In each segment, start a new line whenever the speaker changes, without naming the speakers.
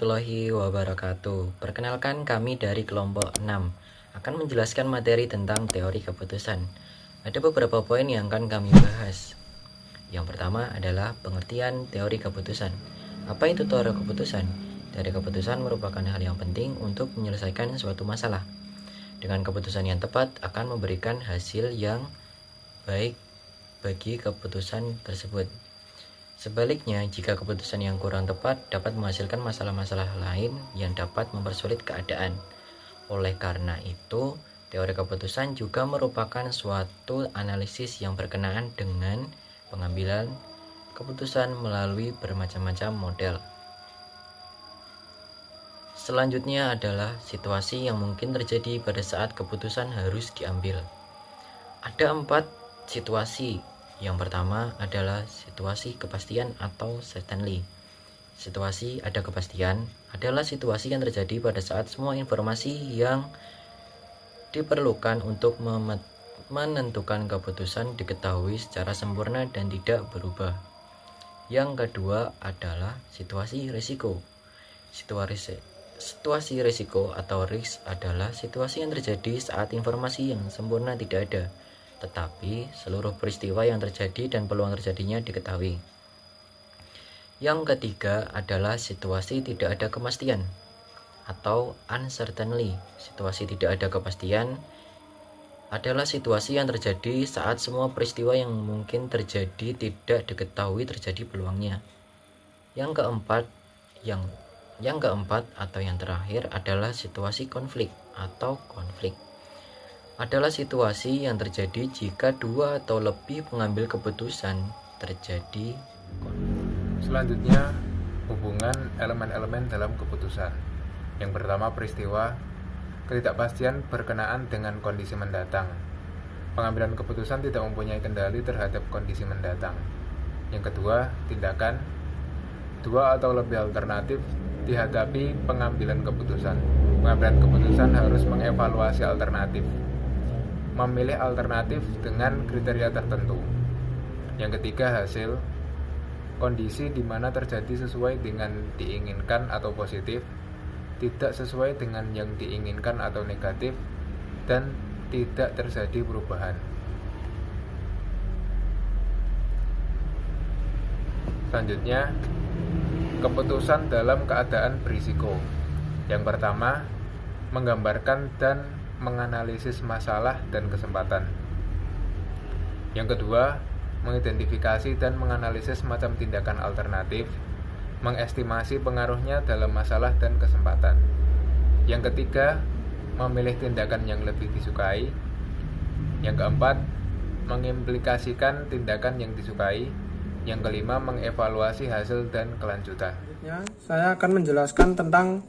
warahmatullahi wabarakatuh. Perkenalkan, kami dari kelompok 6 akan menjelaskan materi tentang teori keputusan. Ada beberapa poin yang akan kami bahas. Yang pertama adalah pengertian teori keputusan. Apa itu teori keputusan? Teori keputusan merupakan hal yang penting untuk menyelesaikan suatu masalah. Dengan keputusan yang tepat akan memberikan hasil yang baik bagi keputusan tersebut. Sebaliknya, jika keputusan yang kurang tepat dapat menghasilkan masalah-masalah lain yang dapat mempersulit keadaan. Oleh karena itu, teori keputusan juga merupakan suatu analisis yang berkenaan dengan pengambilan keputusan melalui bermacam-macam model. Selanjutnya adalah situasi yang mungkin terjadi pada saat keputusan harus diambil. Ada 4 situasi. Yang pertama adalah situasi kepastian atau certainty. Situasi ada kepastian adalah situasi yang terjadi pada saat semua informasi yang diperlukan untuk menentukan keputusan diketahui secara sempurna dan tidak berubah. Yang kedua adalah situasi risiko. Situasi risiko atau risk adalah situasi yang terjadi saat informasi yang sempurna tidak ada, tetapi seluruh peristiwa yang terjadi dan peluang terjadinya diketahui. Yang ketiga adalah situasi tidak ada kepastian atau uncertainty. Situasi tidak ada kepastian adalah situasi yang terjadi saat semua peristiwa yang mungkin terjadi tidak diketahui terjadi peluangnya. Yang keempat atau yang terakhir adalah situasi konflik atau konflik. Adalah situasi yang terjadi jika 2 atau lebih pengambil keputusan terjadi konflik.
Selanjutnya, hubungan elemen-elemen dalam keputusan. Yang pertama, peristiwa. Ketidakpastian berkenaan dengan kondisi mendatang. Pengambilan keputusan tidak mempunyai kendali terhadap kondisi mendatang. Yang kedua, tindakan. 2 atau lebih alternatif dihadapi pengambilan keputusan. Pengambilan keputusan harus mengevaluasi alternatif. Memilih alternatif dengan kriteria tertentu. Yang ketiga, hasil. Kondisi di mana terjadi sesuai dengan diinginkan atau positif, tidak sesuai dengan yang diinginkan atau negatif, dan tidak terjadi perubahan. Selanjutnya, keputusan dalam keadaan berisiko. Yang pertama, menggambarkan dan menganalisis masalah dan kesempatan. Yang kedua, mengidentifikasi dan menganalisis macam tindakan alternatif, mengestimasi pengaruhnya dalam masalah dan kesempatan. Yang ketiga, memilih tindakan yang lebih disukai. Yang keempat, mengimplikasikan tindakan yang disukai. Yang kelima, mengevaluasi hasil dan kelanjutan.
Saya akan menjelaskan tentang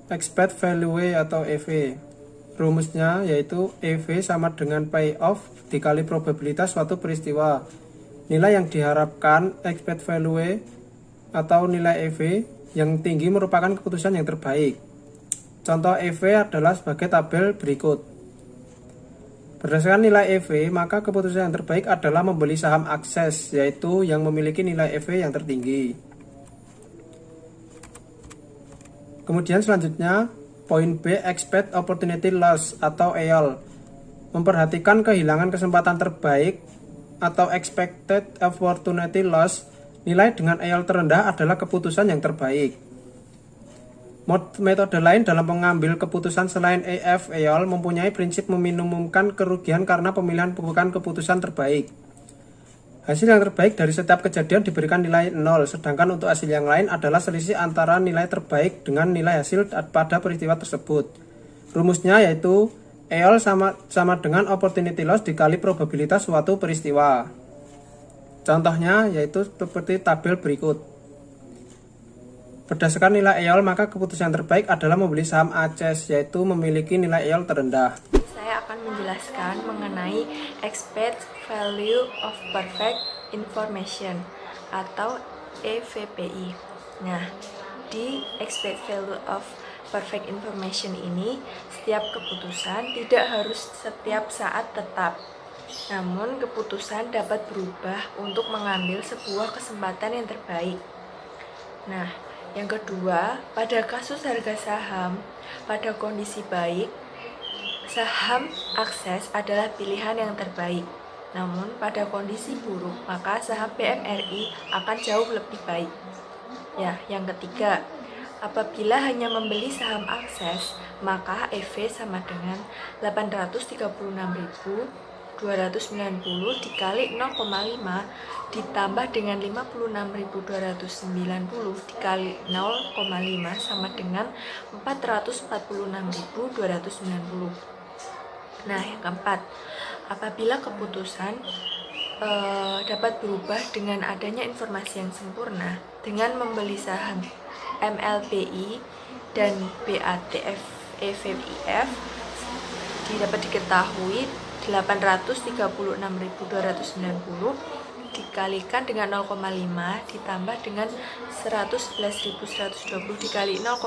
expected value atau EV. Rumusnya yaitu EV sama dengan payoff dikali probabilitas suatu peristiwa. Nilai yang diharapkan expected value atau nilai EV yang tinggi merupakan keputusan yang terbaik. Contoh EV adalah sebagai tabel berikut. Berdasarkan nilai EV, maka keputusan yang terbaik adalah membeli saham Akses, yaitu yang memiliki nilai EV yang tertinggi. Kemudian selanjutnya, poin B, expect opportunity loss atau EOL. Memperhatikan kehilangan kesempatan terbaik atau expected opportunity loss. Nilai dengan EOL terendah adalah keputusan yang terbaik. Metode lain dalam mengambil keputusan selain EOL mempunyai prinsip meminimumkan kerugian karena pemilihan bukan keputusan terbaik. Hasil yang terbaik dari setiap kejadian diberikan nilai 0, sedangkan untuk hasil yang lain adalah selisih antara nilai terbaik dengan nilai hasil pada peristiwa tersebut. Rumusnya yaitu EOL sama dengan opportunity loss dikali probabilitas suatu peristiwa. Contohnya yaitu seperti tabel berikut. Berdasarkan nilai EOL, maka keputusan yang terbaik adalah membeli saham Akses, yaitu memiliki nilai EOL terendah.
Saya akan menjelaskan mengenai expected value of perfect information atau EVPI. Nah, di expected value of perfect information ini, setiap keputusan tidak harus setiap saat tetap. Namun, keputusan dapat berubah untuk mengambil sebuah kesempatan yang terbaik. Nah, Yang kedua, pada kasus harga saham pada kondisi baik, saham akses adalah pilihan yang terbaik. Namun pada kondisi buruk, maka saham BMRI akan jauh lebih baik. Ya, yang ketiga, apabila hanya membeli saham akses, maka EV sama dengan 836.290 dikali 0,5 ditambah dengan 56.290 dikali 0,5 sama dengan 446.290. Nah, yang keempat, apabila keputusan dapat berubah dengan adanya informasi yang sempurna dengan membeli saham MLBI dan BATF EVIF dapat diketahui 836.290 dikalikan dengan 0,5 ditambah dengan 111.120 dikali 0,5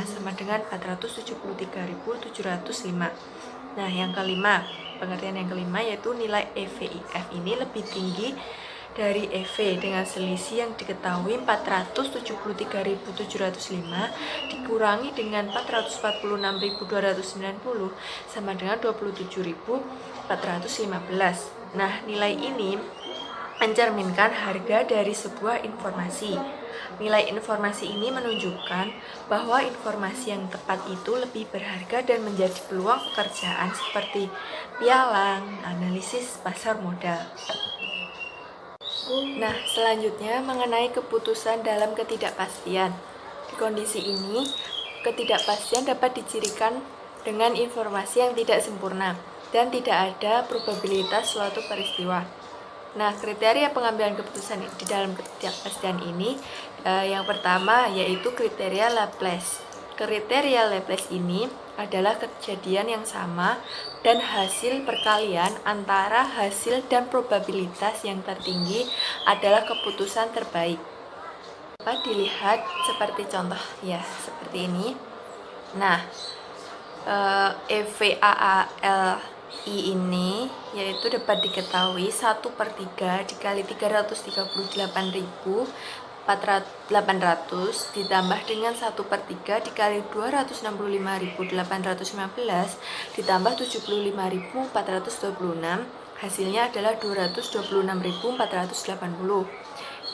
sama dengan 473.705. Nah, yang kelima, pengertian yang kelima yaitu nilai EVIF ini lebih tinggi dari EV dengan selisih yang diketahui 473.705 dikurangi dengan 446.290 sama dengan 27.415. Nah, nilai ini mencerminkan harga dari sebuah informasi. Nilai informasi ini menunjukkan bahwa informasi yang tepat itu lebih berharga dan menjadi peluang pekerjaan seperti pialang, analisis pasar modal. Nah, selanjutnya mengenai keputusan dalam ketidakpastian. Di kondisi ini, ketidakpastian dapat dicirikan dengan informasi yang tidak sempurna dan tidak ada probabilitas suatu peristiwa. Nah, kriteria pengambilan keputusan di dalam ketidakpastian ini yang pertama yaitu kriteria Laplace. Kriteria Laplace ini adalah kejadian yang sama dan hasil perkalian antara hasil dan probabilitas yang tertinggi adalah keputusan terbaik. Dapat dilihat seperti contoh ya, seperti ini. Nah, EVAALI ini yaitu dapat diketahui 1/3 dikali 338.800 ditambah dengan 1/3 dikali 265.815 ditambah 75.426, hasilnya adalah 226.480.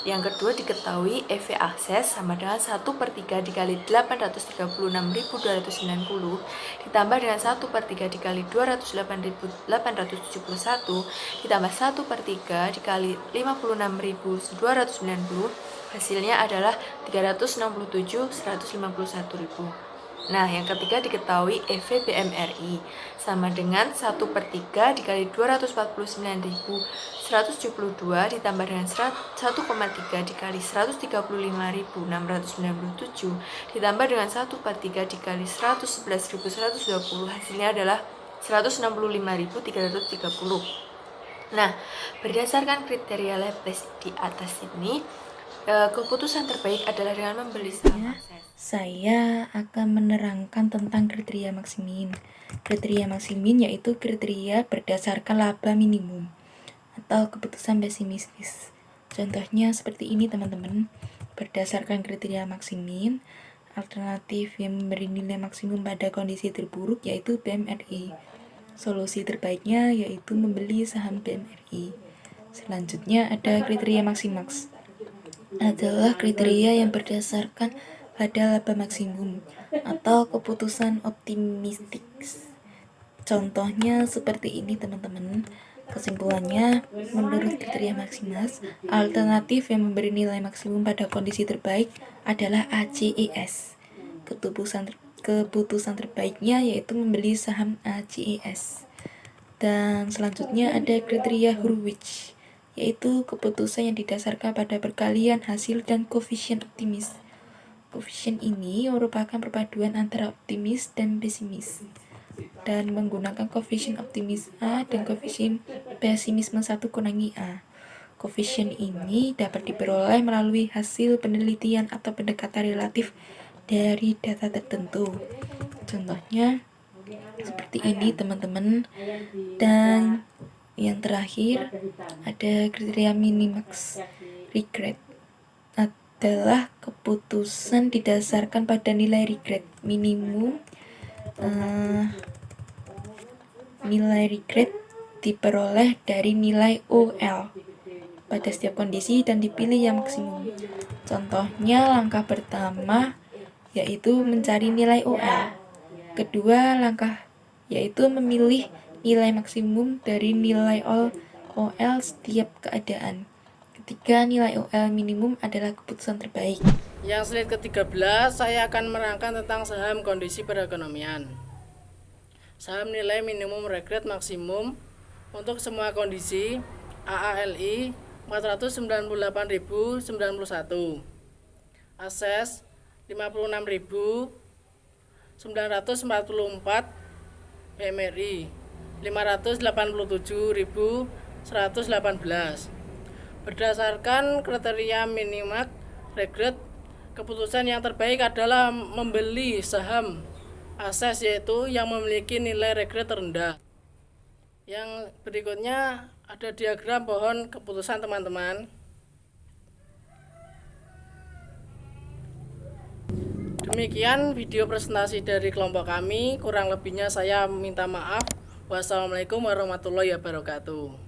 Yang kedua diketahui EV akses sama dengan 1/3 dikali 836.290 ditambah dengan 1/3 dikali 208.871 ditambah 1/3 dikali 56.290, hasilnya adalah 367.151.000. Nah, yang ketiga diketahui EV BMRI sama dengan 1/3 dikali 249.172 ditambah dengan 1,3 dikali 135.697 ditambah dengan 1/3 dikali 111.120, hasilnya adalah 165.330. Nah, berdasarkan kriteria Laplace di atas ini, keputusan terbaik adalah dengan membeli saham akses.
Saya akan menerangkan tentang kriteria maksimin. Kriteria maksimin yaitu kriteria berdasarkan laba minimum atau keputusan pesimistis. Contohnya seperti ini teman-teman. Berdasarkan kriteria maksimin, alternatif yang memberi nilai maksimum pada kondisi terburuk yaitu BMRI. Solusi terbaiknya yaitu membeli saham BMRI. Selanjutnya ada kriteria maksimaks. Adalah kriteria yang berdasarkan pada laba maksimum atau keputusan optimistik. Contohnya seperti ini teman-teman. Kesimpulannya, menurut kriteria maksimas, alternatif yang memberi nilai maksimum pada kondisi terbaik adalah ACES. Keputusan terbaiknya yaitu membeli saham ACES. Dan selanjutnya ada kriteria Hurwitz, yaitu keputusan yang didasarkan pada perkalian hasil dan koefisien optimis. Koefisien ini merupakan perpaduan antara optimis dan pesimis, dan menggunakan koefisien optimis A dan koefisien pesimisme 1 kurangi A. Koefisien ini dapat diperoleh melalui hasil penelitian atau pendekatan relatif dari data tertentu. Contohnya seperti ini teman-teman. Dan yang terakhir ada kriteria minimax regret adalah keputusan didasarkan pada nilai regret minimum. Nilai regret diperoleh dari nilai OL pada setiap kondisi dan dipilih yang maksimum. Contohnya langkah pertama yaitu mencari nilai OL. Kedua langkah yaitu memilih nilai maksimum dari nilai OL setiap keadaan. Ketiga, nilai OL minimum adalah keputusan terbaik.
Yang slide ke-13, saya akan menerangkan tentang saham kondisi perekonomian. Saham nilai minimum regret maksimum untuk semua kondisi AALI 498.091, Akses 56.944, PMRI 587.118. Berdasarkan kriteria minimal regret, keputusan yang terbaik adalah membeli saham Akses, yaitu yang memiliki nilai regret terendah. Yang berikutnya ada diagram pohon keputusan teman-teman. Demikian video presentasi dari kelompok kami, kurang lebihnya saya minta maaf. Wassalamualaikum warahmatullahi wabarakatuh.